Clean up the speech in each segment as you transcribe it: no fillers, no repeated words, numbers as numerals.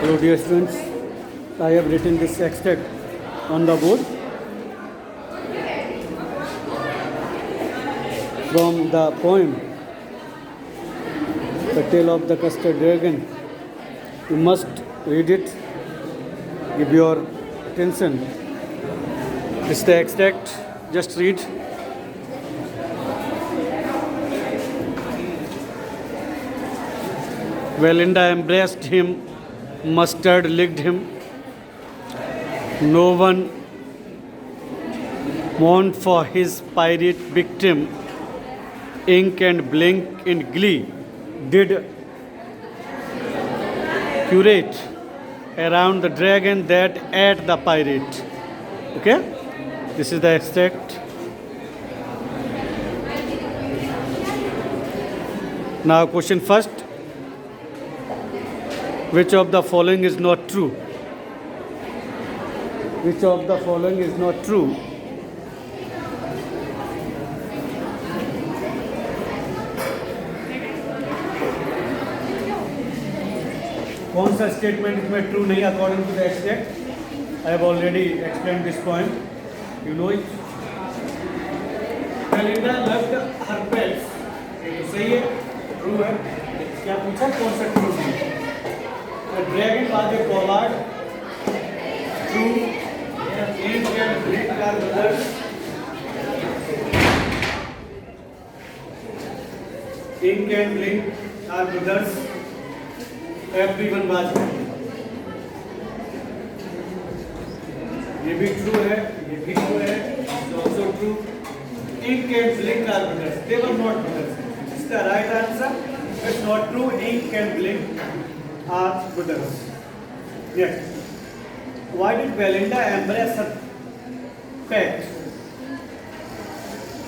Hello dear students, I have written this extract on the board from the poem The Tale of the Custard Dragon. You must read it, give your attention. This is the extract, just read. Belinda embraced him, mustard licked him. No one mourned for his pirate victim. Ink and blink in glee did curate around the dragon that ate the pirate. Okay? This is the extract. Now question first. Which of the following is not true? Which of the following is not true? कौन सा statement इसमें true नहीं according to the extract? I have already explain this point, you know it. Belinda loved her pets, सही है, true है. क्या पूछा, कौन सा ट्रू है? The dragon was a coward. True. Ink and blink are brothers. Ink and blink are brothers. Everyone was. ये भी true है, ये भी true है. It's also true. Ink and blink are brothers. They were not brothers. It's the right answer. It's not true. Ink and blink are brothers. Yes. Why did Belinda embrace her pet?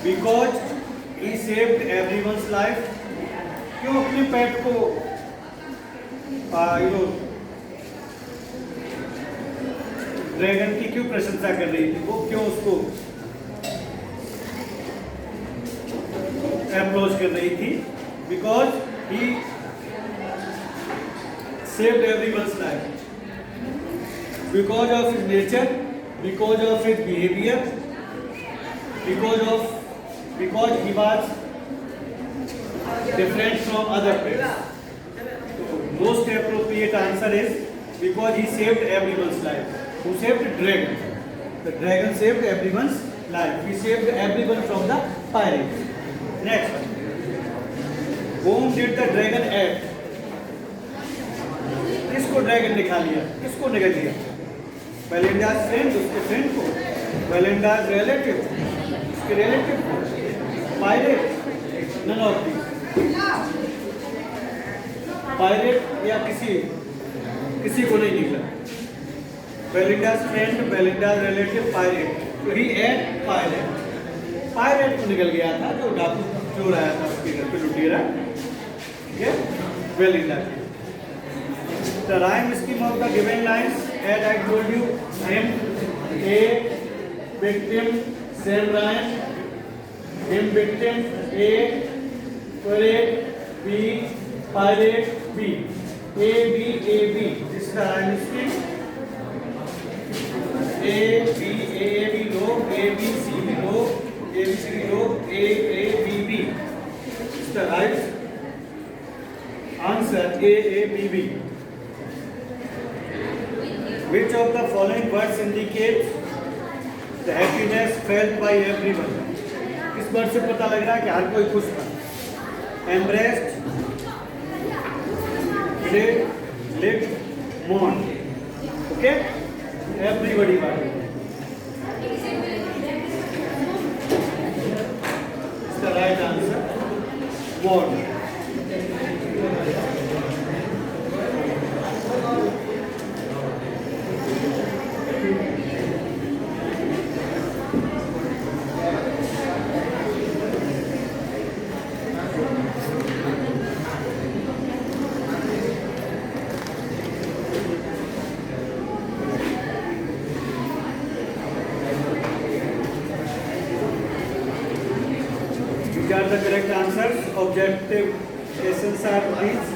Because he saved everyone's life. क्यों अपने पेट को dragon की क्यों प्रशंसा कर रही थी? वो क्यों उसको अप्रोच कर रही थी? Because he saved everyone's life. Because of his nature, because of his behavior, because he was different from other pets. Most appropriate answer is because he saved everyone's life. Who saved the dragon? The dragon saved everyone's life. He saved everyone from the pirates. Next. Whom did the dragon eat? किसको dragon ने खा लिया? किसको निगल लिया? बेलिंडा's friend, उसके friend को. Belinda's relative, उसके रिलेटिव को. Pirate, none of these. Pirate या किसी को नहीं निकला. Belinda's friend, Belinda's relative, pirate. तो ही एट पायरेट. पायरेट को निकल गया था जो डाकू चोर आया था उसके घर पे लुटेरा. ठीक है? Belinda. The rhyme scheme of the given lines, as I told you, him, A, victim, same rhyme. Him, victim, A, parade, B, pirate, B. A, B, A, B. This is the rhyme scheme. A, B, A, B, low, A, B, C, B, low, A, B, C, B, low, A, B, B. This is the right answer, A, B, B. Which of the following words indicates the happiness felt by everyone? किस word से पता लग रहा है कि हर कोई खुश था? Embraced, did, lived, mourned. Okay? Everybody was. It's the right answer. Mourned. These are the correct answers. Objective questions are these.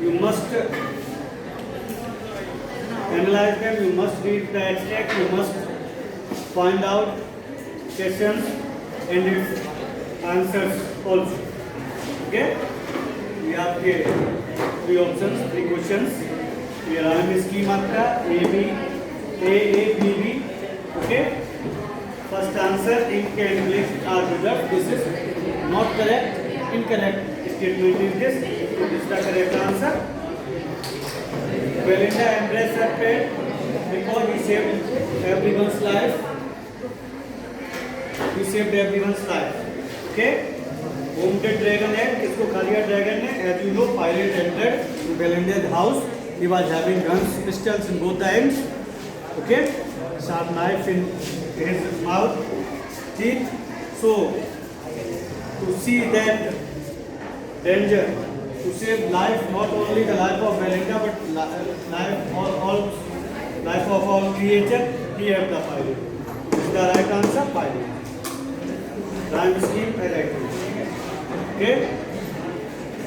You must analyze them, you must read the extract, you must find out questions and its answers also. Okay? ये आपके 3 options, 3 questions. ये rhyme scheme आपका A, B. Okay? First answer, ink and blank are reserved. This is not correct. Incorrect statement is this. So this is the correct answer. Belinda embraced her pet because he saved everyone's life. He saved everyone's life. Okay? Whom did dragon had? किसको खा लिया dragon ने? As you know, pirate entered to Belinda's house. He was having guns, pistols in both the ends. Okay? Sharp knife in his mouth, teeth. So to see that danger, to save life, not only the life of Belinda but life of all creature, he had the pilot. This is the right answer, pilot. Rhyme scheme correct. Okay?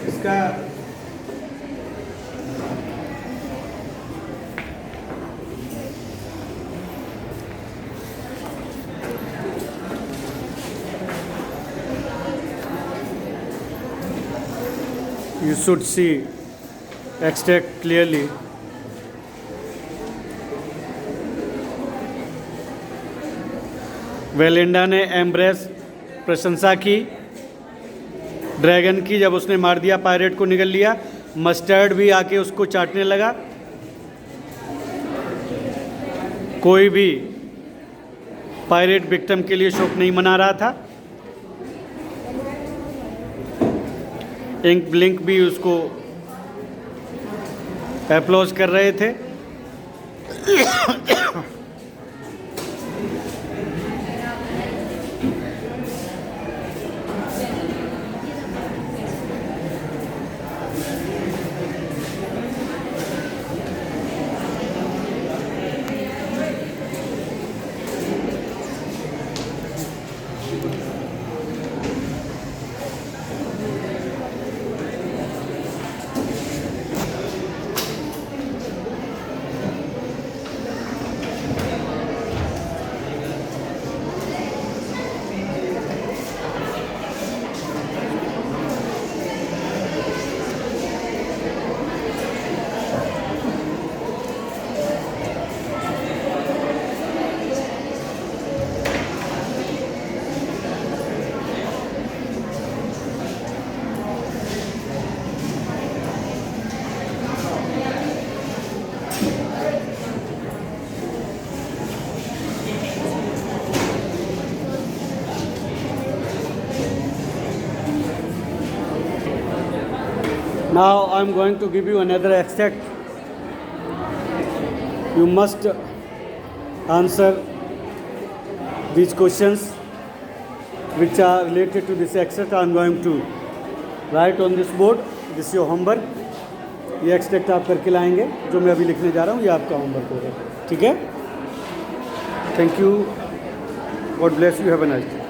इसका you should see extract clearly. Belinda ने embrace प्रशंसा की dragon की जब उसने मार दिया pirate को, निगल लिया। मस्टर्ड भी आके उसको चाटने लगा। कोई भी पायरेट विक्टिम के लिए शोक नहीं मना रहा था। इंक ब्लिंक भी उसको एप्लॉज कर रहे थे। Now I am going to give you another extract. You must answer these questions which are related to this extract. I am going to write on this board. This is your homework. ये extract आप करके लाएंगे। जो मैं अभी लिखने जा रहा हूँ ये आपका होमवर्क होगा। ठीक है? Thank you. God bless you. Have a nice day.